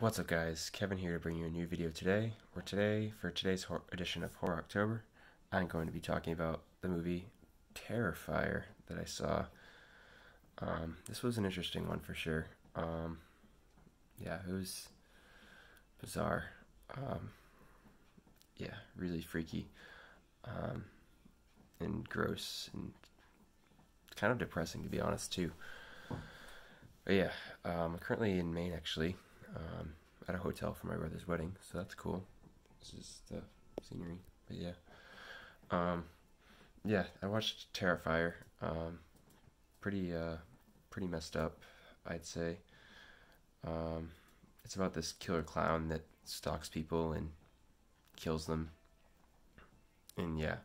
What's up guys, Kevin here to bring you a new video today, for today's edition of Horror October, I'm going to be talking about the movie Terrifier that I saw. This was an interesting one for sure. Yeah, it was bizarre. Yeah, really freaky, and gross, and kind of depressing to be honest too. But yeah, I'm currently in Maine actually. At a hotel for my brother's wedding, so that's cool. This is the scenery, but yeah, I watched Terrifier. Pretty messed up, I'd say. It's about this killer clown that stalks people and kills them, and yeah,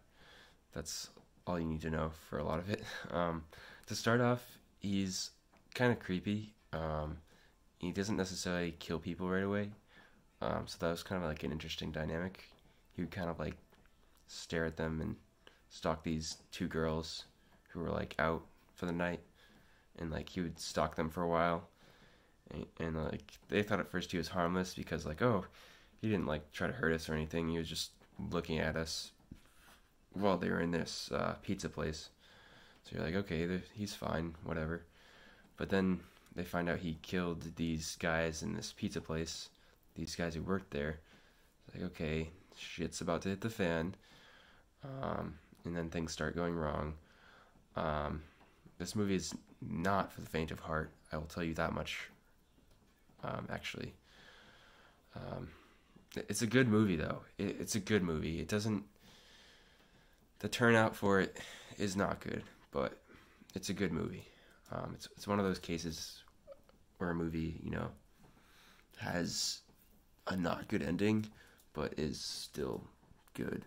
that's all you need to know for a lot of it. To start off, he's kind of creepy. He doesn't necessarily kill people right away, so that was kind of like an interesting dynamic. He would kind of like stare at them and stalk these two girls who were like out for the night, and like he would stalk them for a while, and like they thought at first he was harmless because like, oh, he didn't like try to hurt us or anything. He was just looking at us while they were in this pizza place. So you're like, okay, he's fine, whatever. But then they find out he killed these guys in this pizza place, these guys who worked there. It's like, okay, shit's about to hit the fan. And then things start going wrong. This movie is not for the faint of heart, I will tell you that much. Actually. It's a good movie, though. It's a good movie. It doesn't... The turnout for it is not good, but it's a good movie. It's one of those cases where a movie, you know, has a not good ending, but is still good.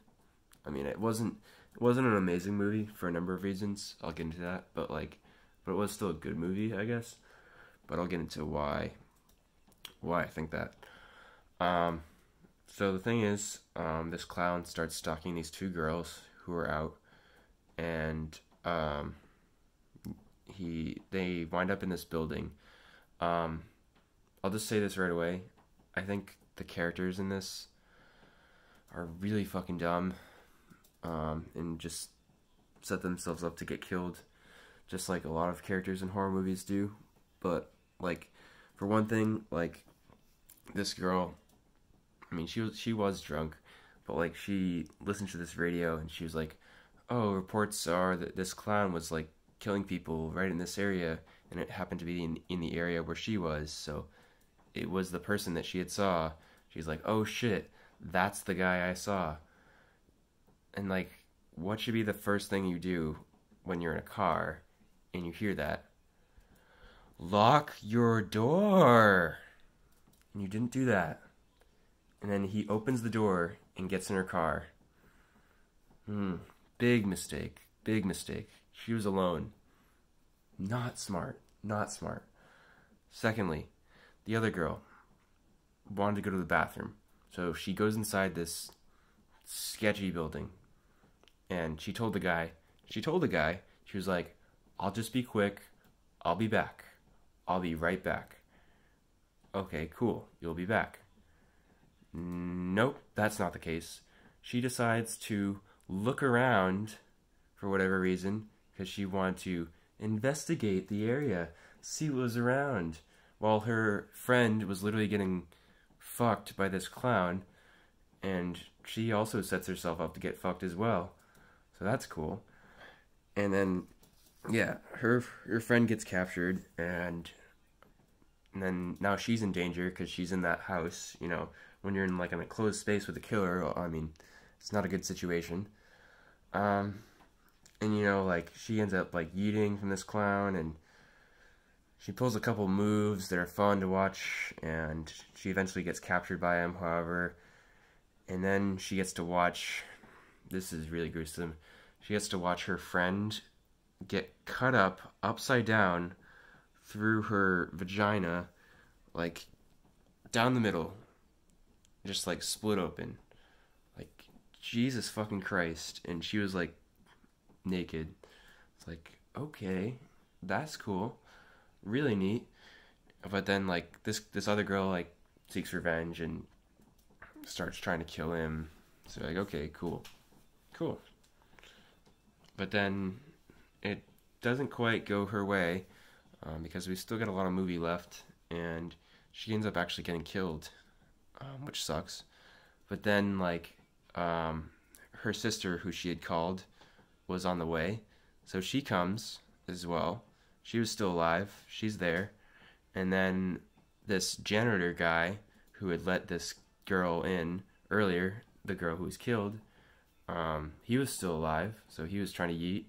I mean, it wasn't an amazing movie for a number of reasons. I'll get into that, but it was still a good movie, I guess. But I'll get into why I think that. So the thing is, this clown starts stalking these two girls who are out, and they wind up in this building. I'll just say this right away. I think the characters in this are really fucking dumb, and just set themselves up to get killed, just like a lot of characters in horror movies do. But like, for one thing, like this girl, I mean, she was drunk, but like she listened to this radio and she was like, "Oh, reports are that this clown was like killing people right in this area," and it happened to be in the area where she was, so it was the person that she had saw. She's like, "Oh shit, that's the guy I saw." And like, what should be the first thing you do when you're in a car and you hear that? Lock your door! And you didn't do that. And then he opens the door and gets in her car. Big mistake. Big mistake. She was alone. Not smart. Not smart. Secondly, the other girl wanted to go to the bathroom. So she goes inside this sketchy building. And she told the guy, she was like, "I'll just be quick. I'll be back. I'll be right back." Okay, cool. You'll be back. Nope, that's not the case. She decides to look around for whatever reason, because she wanted to investigate the area, see what was around, while her friend was literally getting fucked by this clown, and she also sets herself up to get fucked as well. So that's cool. And then, yeah, her friend gets captured, and then now she's in danger because she's in that house. You know, when you're in like in a closed space with a killer, I mean, it's not a good situation. And you know, like, she ends up like yeeting from this clown, and she pulls a couple moves that are fun to watch, and she eventually gets captured by him, however. And then she gets to watch, this is really gruesome, she gets to watch her friend get cut up upside down through her vagina, like down the middle, just like split open. Like, Jesus fucking Christ. And she was like naked. It's like, okay, that's cool, really neat. But then like this other girl like seeks revenge and starts trying to kill him. So like, okay, cool, cool. But then it doesn't quite go her way, because we still got a lot of movie left, and she ends up actually getting killed, which sucks. But then like, her sister, who she had called, was on the way, so she comes as well. She was still alive. She's there, and then this janitor guy who had let this girl in earlier, the girl who was killed, he was still alive, so he was trying to yeet.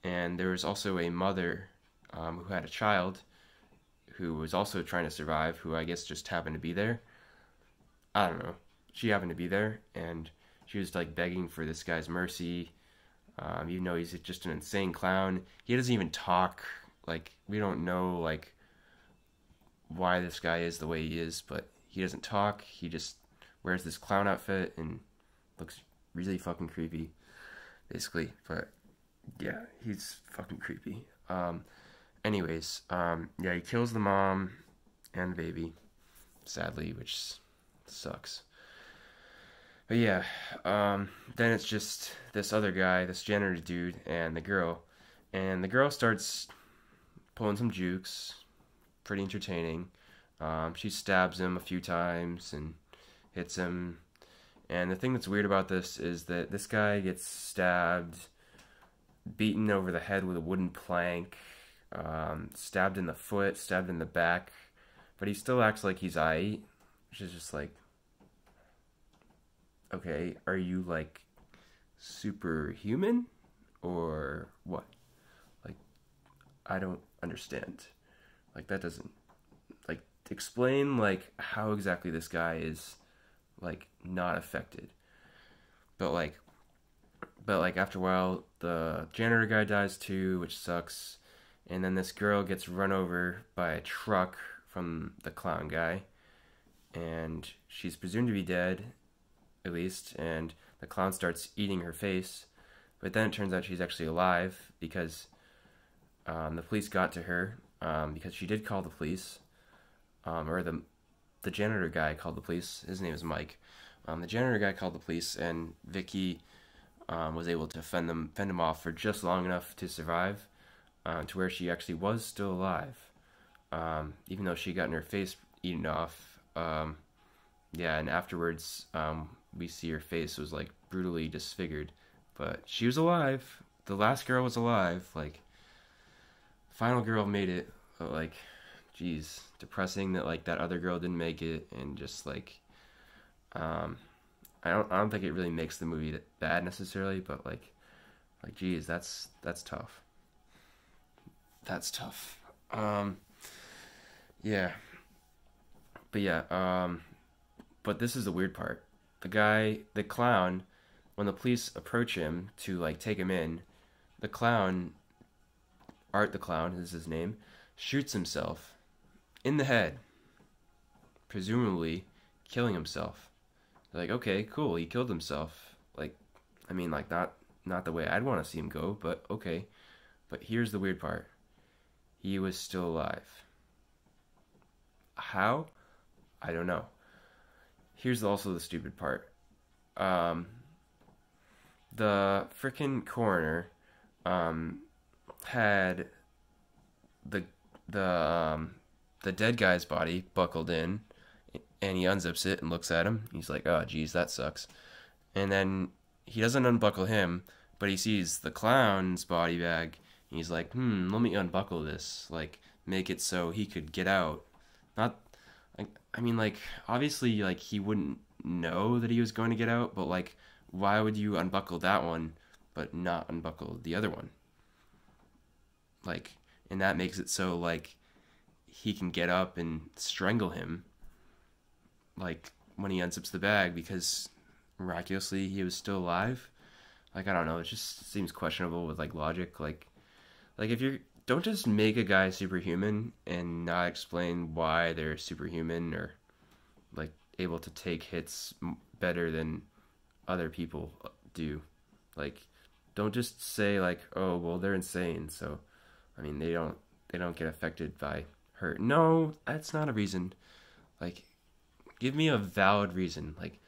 And there was also a mother, who had a child who was also trying to survive, who I guess just happened to be there. I don't know. She happened to be there, and she was like begging for this guy's mercy, even though he's just an insane clown. He doesn't even talk. Like, we don't know like why this guy is the way he is, but he doesn't talk. He just wears this clown outfit and looks really fucking creepy, basically. But yeah, he's fucking creepy. Anyways, yeah, he kills the mom and the baby, sadly, which sucks. But yeah, then it's just this other guy, this janitor dude, and the girl. And the girl starts pulling some jukes, pretty entertaining. She stabs him a few times and hits him. And the thing that's weird about this is that this guy gets stabbed, beaten over the head with a wooden plank, stabbed in the foot, stabbed in the back, but he still acts like he's aight, which is just like, okay, are you like superhuman or what? Like, I don't understand. Like, that doesn't, like, explain like how exactly this guy is like not affected. But like after a while the janitor guy dies too, which sucks. And then this girl gets run over by a truck from the clown guy, and she's presumed to be dead, at least, and the clown starts eating her face. But then it turns out she's actually alive, because the police got to her, because she did call the police, or the janitor guy called the police. His name is Mike. The janitor guy called the police, and Vicky was able to fend him off for just long enough to survive, to where she actually was still alive, even though she got her face eaten off. Yeah, and afterwards, we see her face was like brutally disfigured, but she was alive. The last girl was alive. Like, final girl made it. But like, geez, depressing that like that other girl didn't make it, and just like, I don't think it really makes the movie bad necessarily, but like geez, that's tough. That's tough. Yeah. But yeah, but this is the weird part. The clown, when the police approach him to like take him in, the clown, Art the clown is his name, shoots himself in the head, presumably killing himself. They're like, okay, cool, he killed himself. Like, I mean, like, not the way I'd want to see him go, but okay. But here's the weird part. He was still alive. How? I don't know. Here's also the stupid part. The frickin' coroner had the dead guy's body buckled in, and he unzips it and looks at him. He's like, oh geez, that sucks. And then he doesn't unbuckle him, but he sees the clown's body bag, and he's like, let me unbuckle this, like, make it so he could get out. Not, I mean, like, obviously, like, he wouldn't know that he was going to get out, but like, why would you unbuckle that one but not unbuckle the other one? Like, and that makes it so like he can get up and strangle him, like, when he unzips the bag, because miraculously he was still alive. Like, I don't know, it just seems questionable with like logic. Like if you don't just make a guy superhuman and not explain why they're superhuman, or like able to take hits better than other people do. Like, don't just say like, oh well, they're insane, so I mean they don't get affected by hurt. No, that's not a reason. Like, give me a valid reason. Like,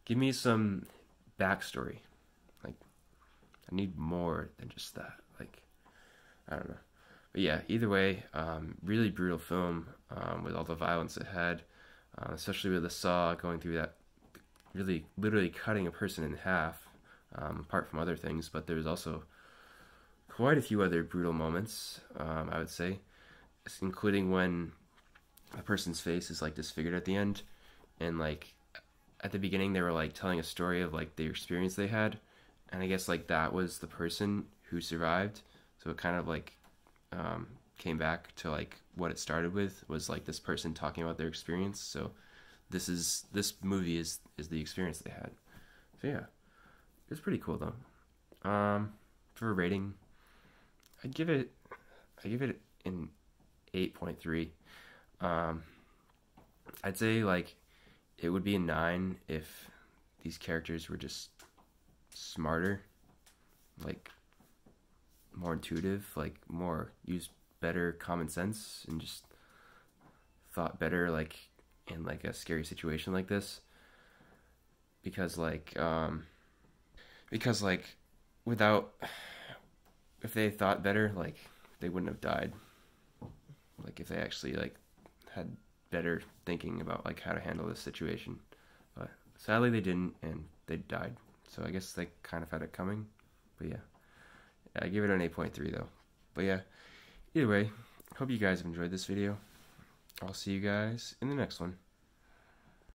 give me some backstory. Like, I need more than just that. Like, I don't know. But yeah, either way, really brutal film with all the violence it had, especially with the saw going through that, really literally cutting a person in half, apart from other things. But there's also quite a few other brutal moments, I would say, including when a person's face is like disfigured at the end, and like at the beginning they were like telling a story of like the experience they had, and I guess like that was the person who survived, so it kind of like came back to like what it started with, was like this person talking about their experience. So this movie is the experience they had. So yeah, it's pretty cool though. For a rating, I'd give it an 8.3. I'd say like it would be a 9 if these characters were just smarter, like more intuitive, like more used better common sense and just thought better, like in like a scary situation like this. Because like without, if they thought better, like they wouldn't have died. Like if they actually like had better thinking about like how to handle this situation. But sadly they didn't, and they died. So I guess they kind of had it coming. But yeah, I give it an 8.3 though. But yeah, either way, hope you guys have enjoyed this video. I'll see you guys in the next one.